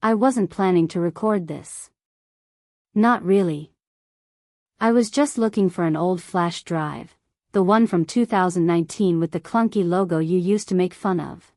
I wasn't planning to record this. Not really. I was just looking for an old flash drive, the one from 2019 with the clunky logo you used to make fun of.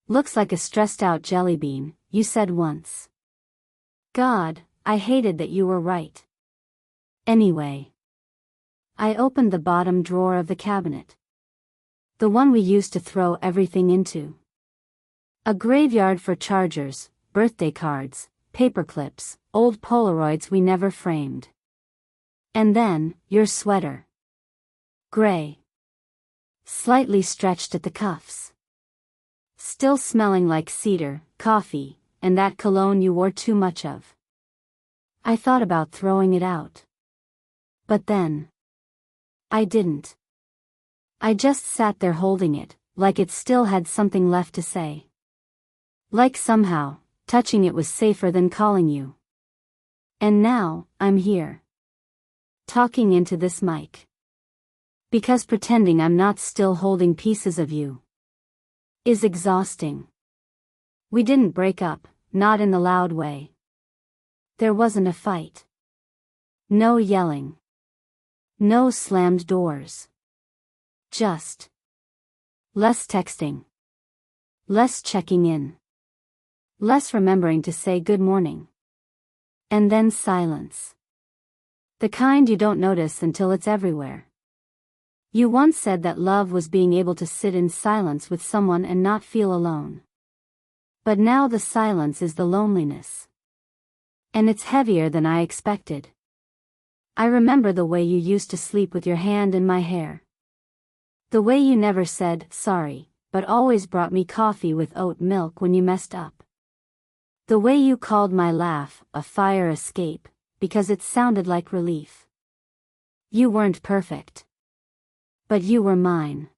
Looks like a stressed-out jelly bean, you said once. God, I hated that you were right. Anyway. I opened the bottom drawer of the cabinet. The one we used to throw everything into. A graveyard for chargers, birthday cards, paper clips, old Polaroids we never framed. And then, your sweater. Gray. Slightly stretched at the cuffs. Still smelling like cedar, coffee, and that cologne you wore too much of. I thought about throwing it out. But then. I didn't. I just sat there holding it, like it still had something left to say. Like somehow, touching it was safer than calling you. And now, I'm here. Talking into this mic. Because pretending I'm not still holding pieces of you is exhausting. We didn't break up, not in the loud way. There wasn't a fight. No yelling. No slammed doors. Just less texting. Less checking in. Less remembering to say good morning. And then silence. The kind you don't notice until it's everywhere. You once said that love was being able to sit in silence with someone and not feel alone. But now the silence is the loneliness. And it's heavier than I expected. I remember the way you used to sleep with your hand in my hair. The way you never said sorry, but always brought me coffee with oat milk when you messed up. The way you called my laugh a fire escape, because it sounded like relief. You weren't perfect. But you were mine.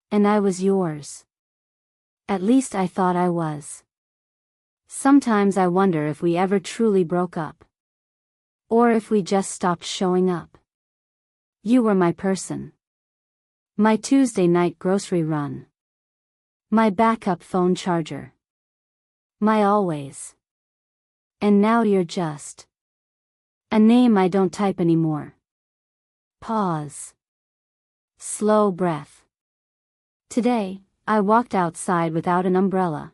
And I was yours. At least I thought I was. Sometimes I wonder if we ever truly broke up. Or if we just stopped showing up. You were my person. My Tuesday night grocery run. My backup phone charger. My always. And now you're just a name I don't type anymore. Pause. Slow breath. Today, I walked outside without an umbrella.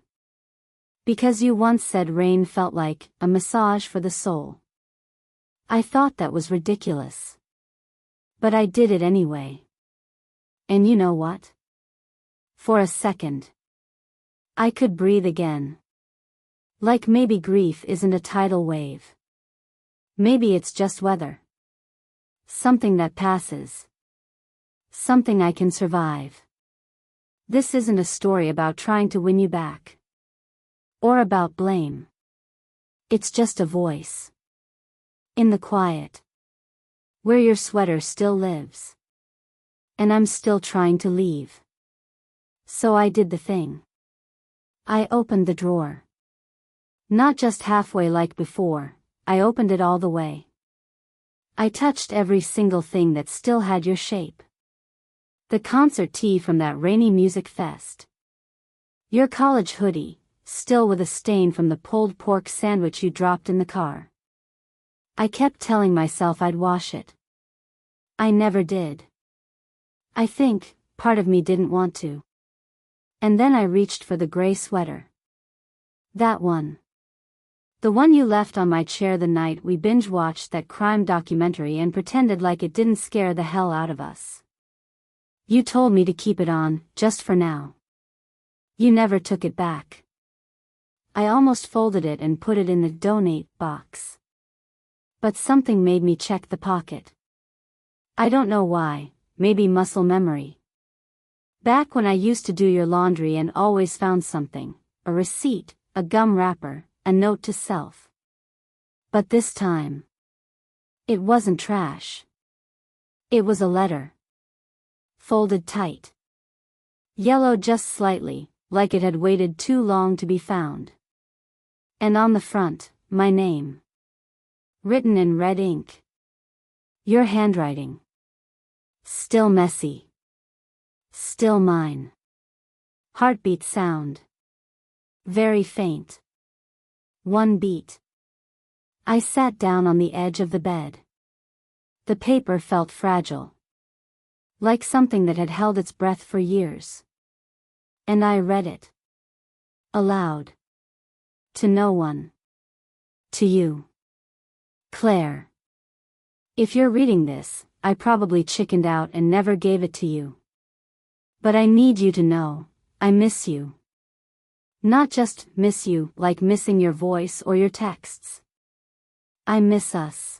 Because you once said rain felt like a massage for the soul. I thought that was ridiculous. But I did it anyway. And you know what? For a second, I could breathe again. Like maybe grief isn't a tidal wave. Maybe it's just weather. Something that passes. Something I can survive. This isn't a story about trying to win you back. Or about blame. It's just a voice. In the quiet. Where your sweater still lives. And I'm still trying to leave. So I did the thing. I opened the drawer. Not just halfway like before, I opened it all the way. I touched every single thing that still had your shape. The concert tee from that rainy music fest. Your college hoodie, still with a stain from the pulled pork sandwich you dropped in the car. I kept telling myself I'd wash it. I never did. I think, part of me didn't want to. And then I reached for the gray sweater. That one. The one you left on my chair the night we binge-watched that crime documentary and pretended like it didn't scare the hell out of us. You told me to keep it on, just for now. You never took it back. I almost folded it and put it in the donate box. But something made me check the pocket. I don't know why, maybe muscle memory. Back when I used to do your laundry and always found something, a receipt, a gum wrapper, a note to self. But this time, it wasn't trash. It was a letter. Folded tight. Yellowed just slightly, like it had waited too long to be found. And on the front, my name. Written in red ink. Your handwriting. Still messy. Still mine. Heartbeat sound. Very faint. One beat. I sat down on the edge of the bed. The paper felt fragile. Like something that had held its breath for years. And I read it. Aloud. To no one. To you. Claire. If you're reading this, I probably chickened out and never gave it to you. But I need you to know, I miss you. Not just miss you like missing your voice or your texts. I miss us.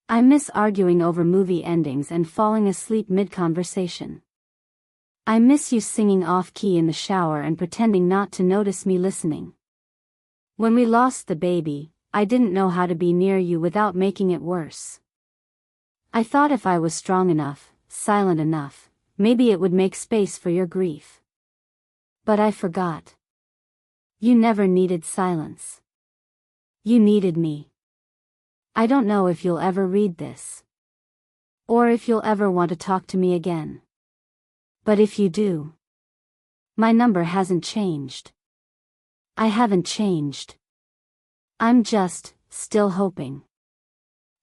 I miss arguing over movie endings and falling asleep mid-conversation. I miss you singing off-key in the shower and pretending not to notice me listening. When we lost the baby, I didn't know how to be near you without making it worse. I thought if I was strong enough, silent enough, maybe it would make space for your grief. But I forgot. You never needed silence. You needed me. I don't know if you'll ever read this. Or if you'll ever want to talk to me again. But if you do, my number hasn't changed. I haven't changed. I'm just, still hoping.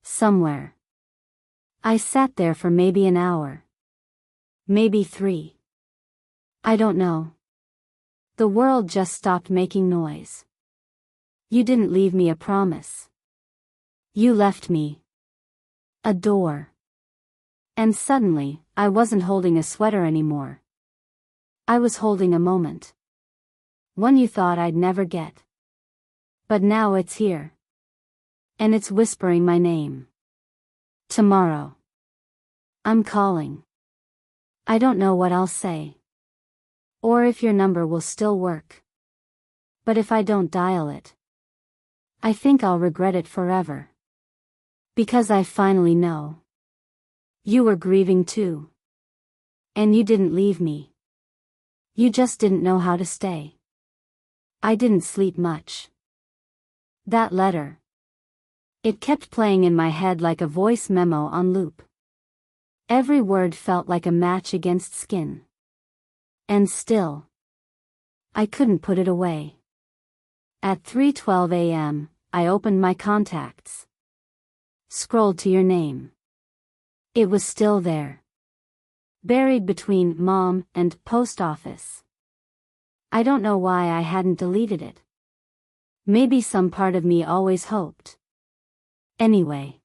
Somewhere. I sat there for maybe an hour. Maybe 3. I don't know. The world just stopped making noise. You didn't leave me a promise. You left me a door. And suddenly, I wasn't holding a sweater anymore. I was holding a moment. One you thought I'd never get. But now it's here. And it's whispering my name. Tomorrow. I'm calling. I don't know what I'll say. Or if your number will still work. But if I don't dial it, I think I'll regret it forever. Because I finally know. You were grieving too. And you didn't leave me. You just didn't know how to stay. I didn't sleep much. That letter. It kept playing in my head like a voice memo on loop. Every word felt like a match against skin. And still, I couldn't put it away. At 3:12 a.m., I opened my contacts. Scrolled to your name. It was still there. Buried between mom and post office. I don't know why I hadn't deleted it. Maybe some part of me always hoped. Anyway.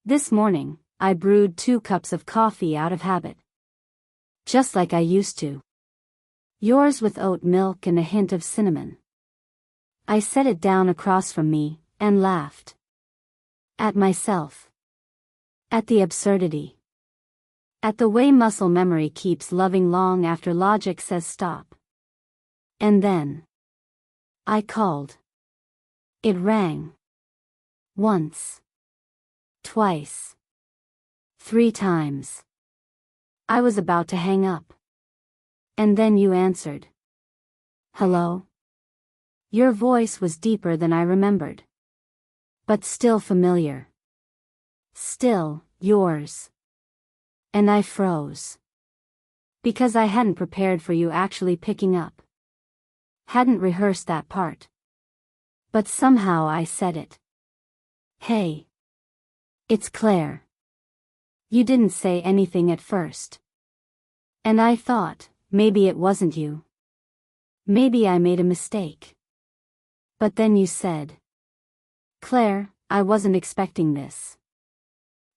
This morning, I brewed 2 cups of coffee out of habit. Just like I used to. Yours with oat milk and a hint of cinnamon. I set it down across from me, and laughed. At myself. At the absurdity. At the way muscle memory keeps loving long after logic says stop. And then. I called. It rang. Once. Twice. 3 times. I was about to hang up. And then you answered. Hello? Your voice was deeper than I remembered. But still familiar. Still, yours. And I froze. Because I hadn't prepared for you actually picking up. Hadn't rehearsed that part. But somehow I said it. Hey. It's Claire. You didn't say anything at first. And I thought, maybe it wasn't you. Maybe I made a mistake. But then you said. Claire, I wasn't expecting this.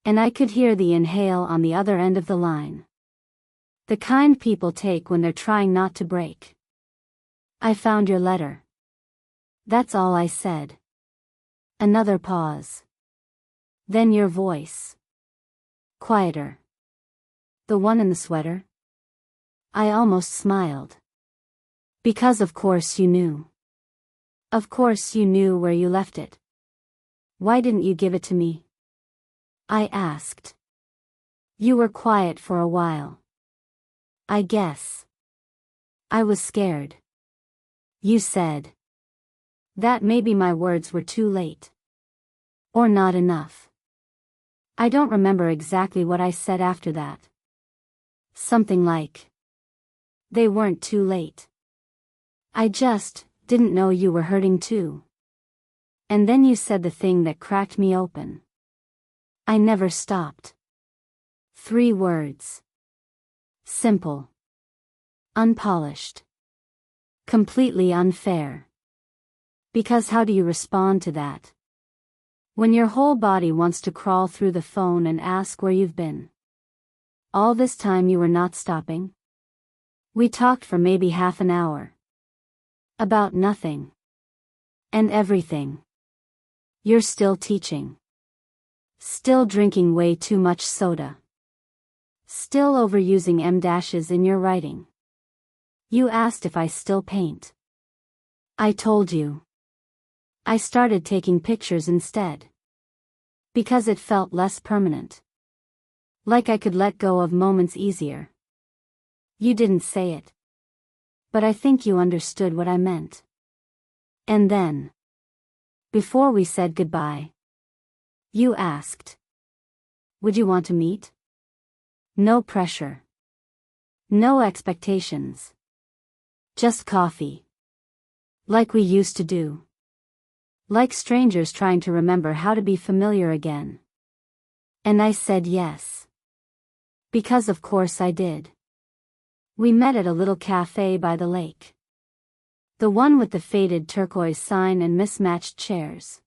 And I could hear the inhale on the other end of the line. The kind people take when they're trying not to break. I found your letter. That's all I said. Another pause. Then your voice. Quieter. The one in the sweater? I almost smiled. Because of course you knew. Of course you knew where you left it. Why didn't you give it to me? I asked. You were quiet for a while. I guess. I was scared. You said. That maybe my words were too late. Or not enough. I don't remember exactly what I said after that. Something like. They weren't too late. I just didn't know you were hurting too. And then you said the thing that cracked me open. I never stopped. 3 words. Simple. Unpolished. Completely unfair. Because how do you respond to that? When your whole body wants to crawl through the phone and ask where you've been. All this time you were not stopping? We talked for maybe half an hour. About nothing. And everything. You're still teaching. Still drinking way too much soda. Still overusing M-dashes in your writing. You asked if I still paint. I told you. I started taking pictures instead. Because it felt less permanent. Like I could let go of moments easier. You didn't say it. But I think you understood what I meant. And then, before we said goodbye, you asked, would you want to meet? No pressure. No expectations. Just coffee. Like we used to do. Like strangers trying to remember how to be familiar again. And I said yes. Because of course I did. We met at a little cafe by the lake. The one with the faded turquoise sign and mismatched chairs.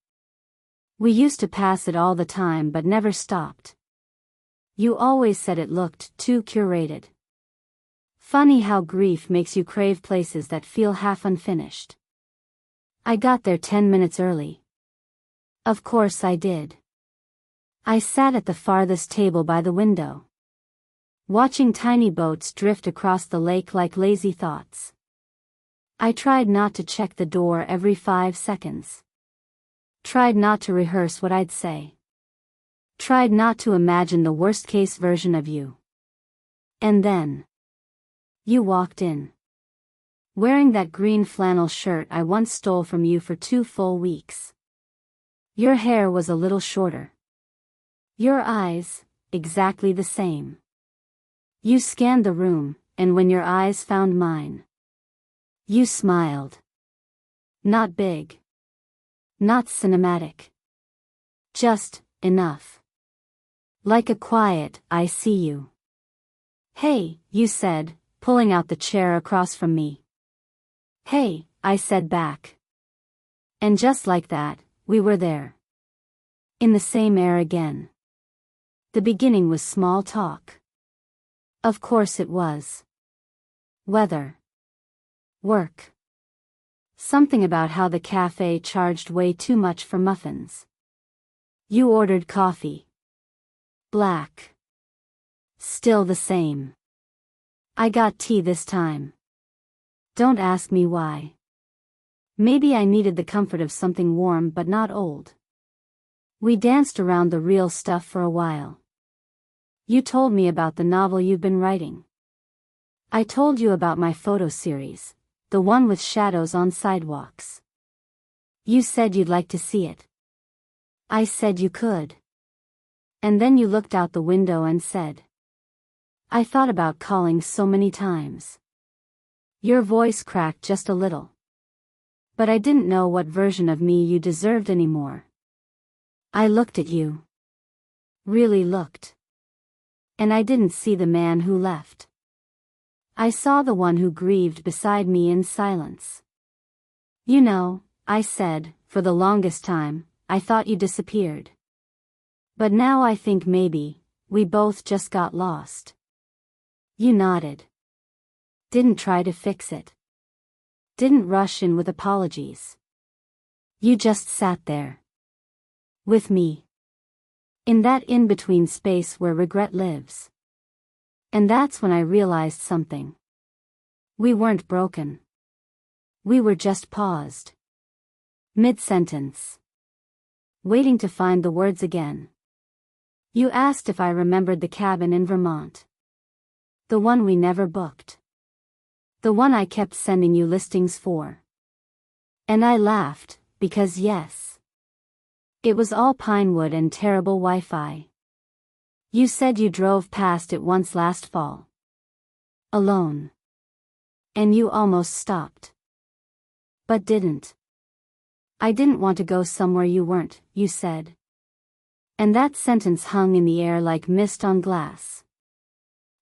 We used to pass it all the time but never stopped. You always said it looked too curated. Funny how grief makes you crave places that feel half unfinished. I got there 10 minutes early. Of course I did. I sat at the farthest table by the window. Watching tiny boats drift across the lake like lazy thoughts. I tried not to check the door every 5 seconds. Tried not to rehearse what I'd say. Tried not to imagine the worst-case version of you. And then, you walked in. Wearing that green flannel shirt I once stole from you for 2 full weeks. Your hair was a little shorter. Your eyes, exactly the same. You scanned the room, and when your eyes found mine, you smiled. Not big. Not cinematic. Just enough. Like a quiet, I see you. Hey, you said, pulling out the chair across from me. Hey, I said back. And just like that, we were there. In the same air again. The beginning was small talk. Of course it was. Weather. Work. Something about how the cafe charged way too much for muffins. You ordered coffee. Black. Still the same. I got tea this time. Don't ask me why. Maybe I needed the comfort of something warm but not old. We danced around the real stuff for a while. You told me about the novel you've been writing. I told you about my photo series, the one with shadows on sidewalks. You said you'd like to see it. I said you could. And then you looked out the window and said, I thought about calling so many times. Your voice cracked just a little. But I didn't know what version of me you deserved anymore. I looked at you. Really looked. And I didn't see the man who left. I saw the one who grieved beside me in silence. You know, I said, for the longest time, I thought you disappeared. But now I think maybe, we both just got lost. You nodded. Didn't try to fix it. Didn't rush in with apologies. You just sat there. With me. In that in-between space where regret lives. And that's when I realized something. We weren't broken. We were just paused. Mid-sentence. Waiting to find the words again. You asked if I remembered the cabin in Vermont. The one we never booked. The one I kept sending you listings for. And I laughed, because yes. It was all pine wood and terrible Wi-Fi. You said you drove past it once last fall. Alone. And you almost stopped. But didn't. I didn't want to go somewhere you weren't, you said. And that sentence hung in the air like mist on glass.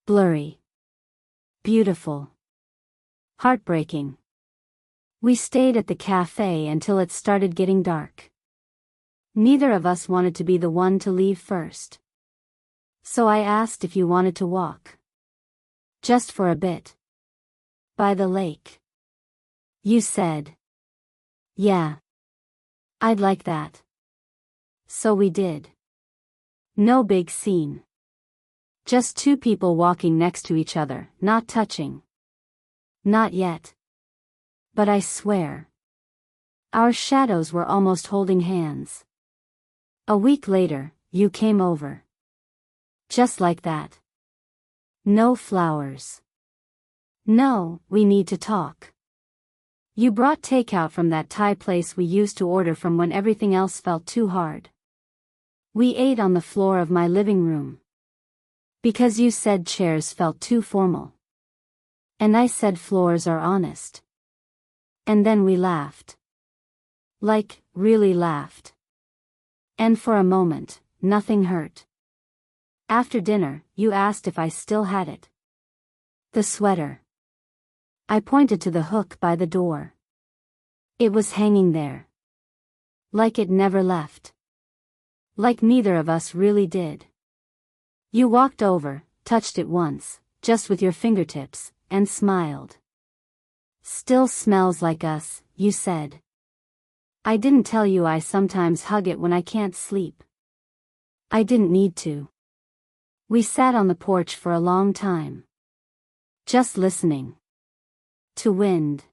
Blurry. Beautiful. Heartbreaking. We stayed at the cafe until it started getting dark. Neither of us wanted to be the one to leave first. So I asked if you wanted to walk. Just for a bit. By the lake. You said. Yeah. I'd like that. So we did. No big scene. Just two people walking next to each other, not touching. Not yet. But I swear. Our shadows were almost holding hands. A week later, you came over. Just like that. No flowers. No, we need to talk. You brought takeout from that Thai place we used to order from when everything else felt too hard. We ate on the floor of my living room. Because you said chairs felt too formal. And I said floors are honest. And then we laughed. Like, really laughed. And for a moment, nothing hurt. After dinner, you asked if I still had it. The sweater. I pointed to the hook by the door. It was hanging there. Like it never left. Like neither of us really did. You walked over, touched it once, just with your fingertips, and smiled. Still smells like us, you said. I didn't tell you I sometimes hug it when I can't sleep. I didn't need to. We sat on the porch for a long time. Just listening. To wind.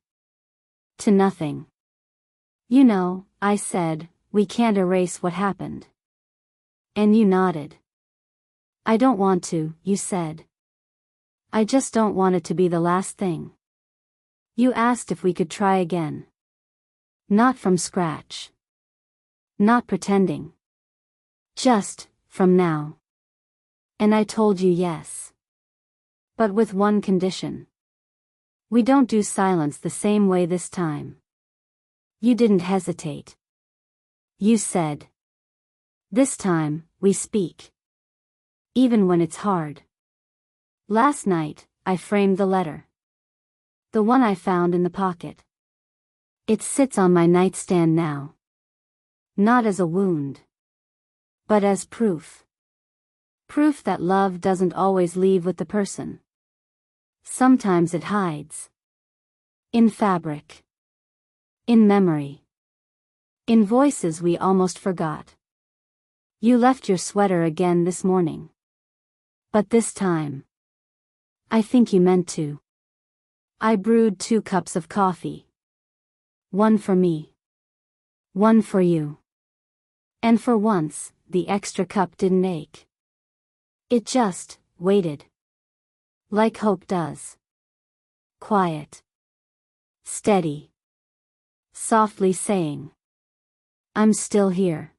To nothing. You know, I said, we can't erase what happened. And you nodded. I don't want to, you said. I just don't want it to be the last thing. You asked if we could try again. Not from scratch. Not pretending. Just, from now. And I told you yes. But with one condition. We don't do silence the same way this time. You didn't hesitate. You said. This time, we speak. Even when it's hard. Last night, I framed the letter. The one I found in the pocket. It sits on my nightstand now. Not as a wound. But as proof. Proof that love doesn't always leave with the person. Sometimes it hides. In fabric. In memory. In voices we almost forgot. You left your sweater again this morning. But this time. I think you meant to. I brewed 2 cups of coffee. One for me. One for you. And for once, the extra cup didn't ache. It just waited. Like hope does. Quiet. Steady. Softly saying. I'm still here.